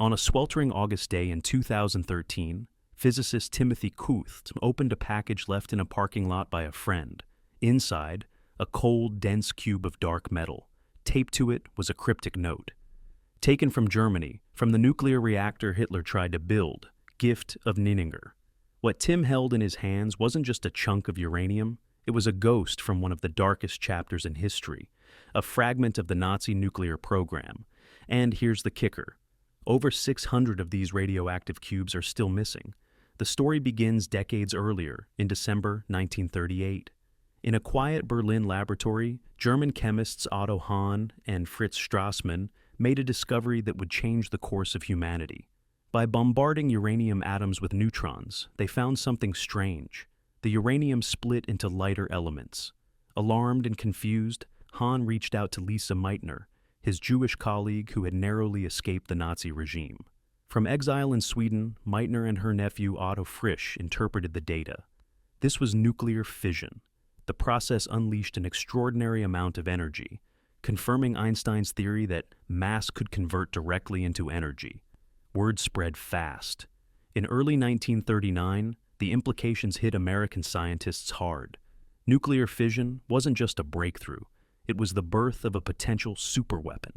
On a sweltering August day in 2013, physicist Timothy Kuth opened a package left in a parking lot by a friend. Inside, a cold, dense cube of dark metal. Taped to it was a cryptic note. Taken from Germany, from the nuclear reactor Hitler tried to build, gift of Ninninger. What Tim held in his hands wasn't just a chunk of uranium, it was a ghost from one of the darkest chapters in history, a fragment of the Nazi nuclear program. And here's the kicker. Over 600 of these radioactive cubes are still missing. The story begins decades earlier, in December 1938. In a quiet Berlin laboratory, German chemists Otto Hahn and Fritz Strassmann made a discovery that would change the course of humanity. By bombarding uranium atoms with neutrons, they found something strange. The uranium split into lighter elements. Alarmed and confused, Hahn reached out to Lisa Meitner, his Jewish colleague who had narrowly escaped the Nazi regime. From exile in Sweden, Meitner and her nephew Otto Frisch interpreted the data. This was nuclear fission. The process unleashed an extraordinary amount of energy, confirming Einstein's theory that mass could convert directly into energy. Word spread fast. In early 1939, the implications hit American scientists hard. Nuclear fission wasn't just a breakthrough, it was the birth of a potential superweapon.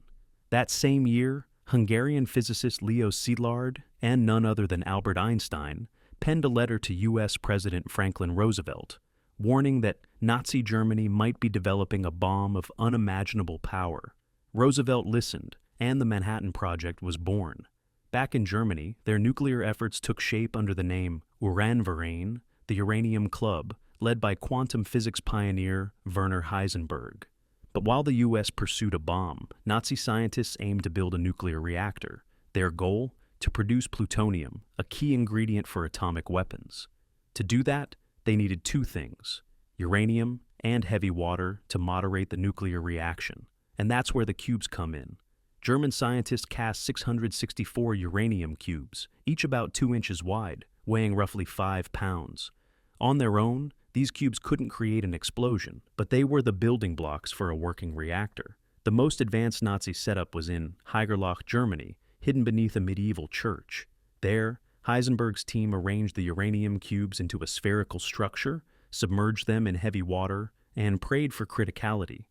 That same year, Hungarian physicist Leo Szilard, and none other than Albert Einstein, penned a letter to U.S. President Franklin Roosevelt, warning that Nazi Germany might be developing a bomb of unimaginable power. Roosevelt listened, and the Manhattan Project was born. Back in Germany, their nuclear efforts took shape under the name Uranverein, the Uranium Club, led by quantum physics pioneer Werner Heisenberg. But while the U.S. pursued a bomb, Nazi scientists aimed to build a nuclear reactor. Their goal? To produce plutonium, a key ingredient for atomic weapons. To do that, they needed two things: uranium and heavy water to moderate the nuclear reaction. And that's where the cubes come in. German scientists cast 664 uranium cubes, each about 2 inches wide, weighing roughly 5 pounds. On their own, these cubes couldn't create an explosion, but they were the building blocks for a working reactor. The most advanced Nazi setup was in Haigerloch, Germany, hidden beneath a medieval church. There, Heisenberg's team arranged the uranium cubes into a spherical structure, submerged them in heavy water, and prayed for criticality.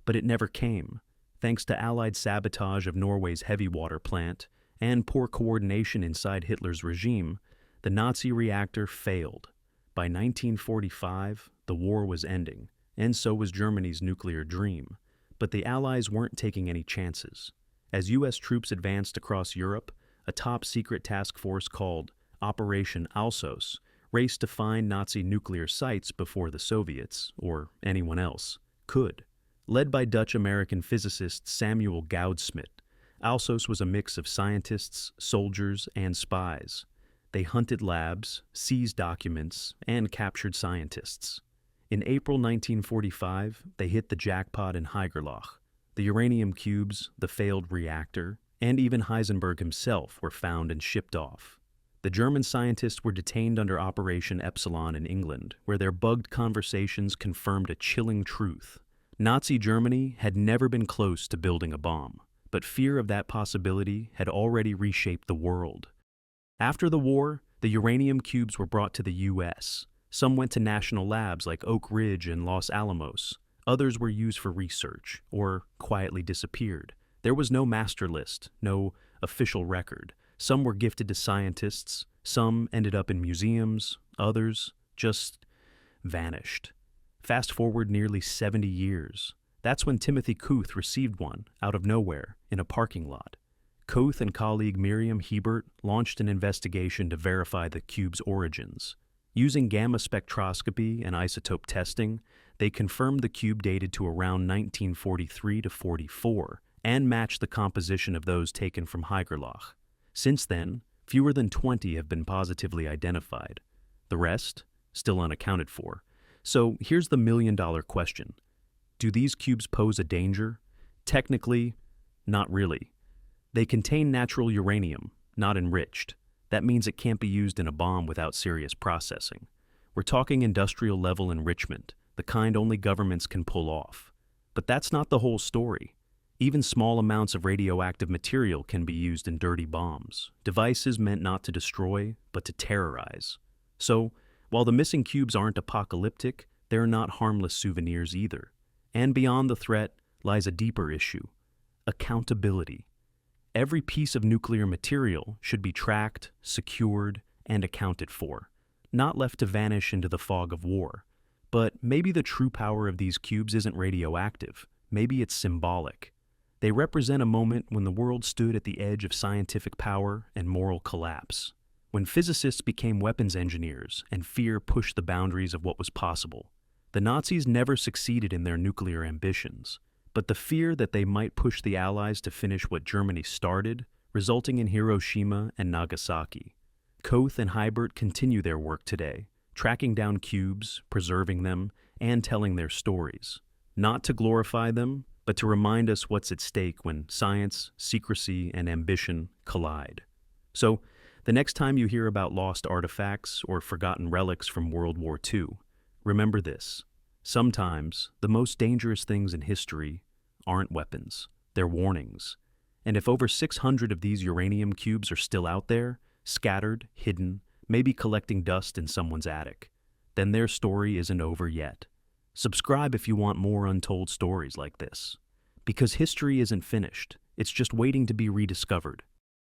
But it never came. Thanks to Allied sabotage of Norway's heavy water plant and poor coordination inside Hitler's regime, the Nazi reactor failed. By 1945, the war was ending, and so was Germany's nuclear dream. But the Allies weren't taking any chances. As U.S. troops advanced across Europe, a top-secret task force called Operation Alsos raced to find Nazi nuclear sites before the Soviets, or anyone else, could. Led by Dutch-American physicist Samuel Goudsmit, Alsos was a mix of scientists, soldiers, and spies. They hunted labs, seized documents, and captured scientists. In April 1945, they hit the jackpot in Haigerloch. The uranium cubes, the failed reactor, and even Heisenberg himself were found and shipped off. The German scientists were detained under Operation Epsilon in England, where their bugged conversations confirmed a chilling truth. Nazi Germany had never been close to building a bomb, but fear of that possibility had already reshaped the world. After the war, the uranium cubes were brought to the U.S. Some went to national labs like Oak Ridge and Los Alamos. Others were used for research, or quietly disappeared. There was no master list, no official record. Some were gifted to scientists, some ended up in museums, others just vanished. Fast forward nearly 70 years. That's when Timothy Kuth received one, out of nowhere, in a parking lot. Kuth and colleague Miriam Hebert launched an investigation to verify the cube's origins. Using gamma spectroscopy and isotope testing, they confirmed the cube dated to around 1943 to 44 and matched the composition of those taken from Haigerloch. Since then, fewer than 20 have been positively identified. The rest, still unaccounted for. So here's the million-dollar question. Do these cubes pose a danger? Technically, not really. They contain natural uranium, not enriched. That means it can't be used in a bomb without serious processing. We're talking industrial-level enrichment, the kind only governments can pull off. But that's not the whole story. Even small amounts of radioactive material can be used in dirty bombs, devices meant not to destroy, but to terrorize. So, while the missing cubes aren't apocalyptic, they're not harmless souvenirs either. And beyond the threat lies a deeper issue: accountability. Every piece of nuclear material should be tracked, secured, and accounted for, not left to vanish into the fog of war. But maybe the true power of these cubes isn't radioactive. Maybe it's symbolic. They represent a moment when the world stood at the edge of scientific power and moral collapse, when physicists became weapons engineers and fear pushed the boundaries of what was possible. The Nazis never succeeded in their nuclear ambitions, but the fear that they might push the Allies to finish what Germany started, resulting in Hiroshima and Nagasaki. Koth and Hybert continue their work today, tracking down cubes, preserving them, and telling their stories. Not to glorify them, but to remind us what's at stake when science, secrecy, and ambition collide. So, the next time you hear about lost artifacts or forgotten relics from World War II, remember this: sometimes the most dangerous things in history aren't weapons, they're warnings. And if over 600 of these uranium cubes are still out there, scattered, hidden, maybe collecting dust in someone's attic, then their story isn't over yet. Subscribe if you want more untold stories like this. Because history isn't finished, it's just waiting to be rediscovered.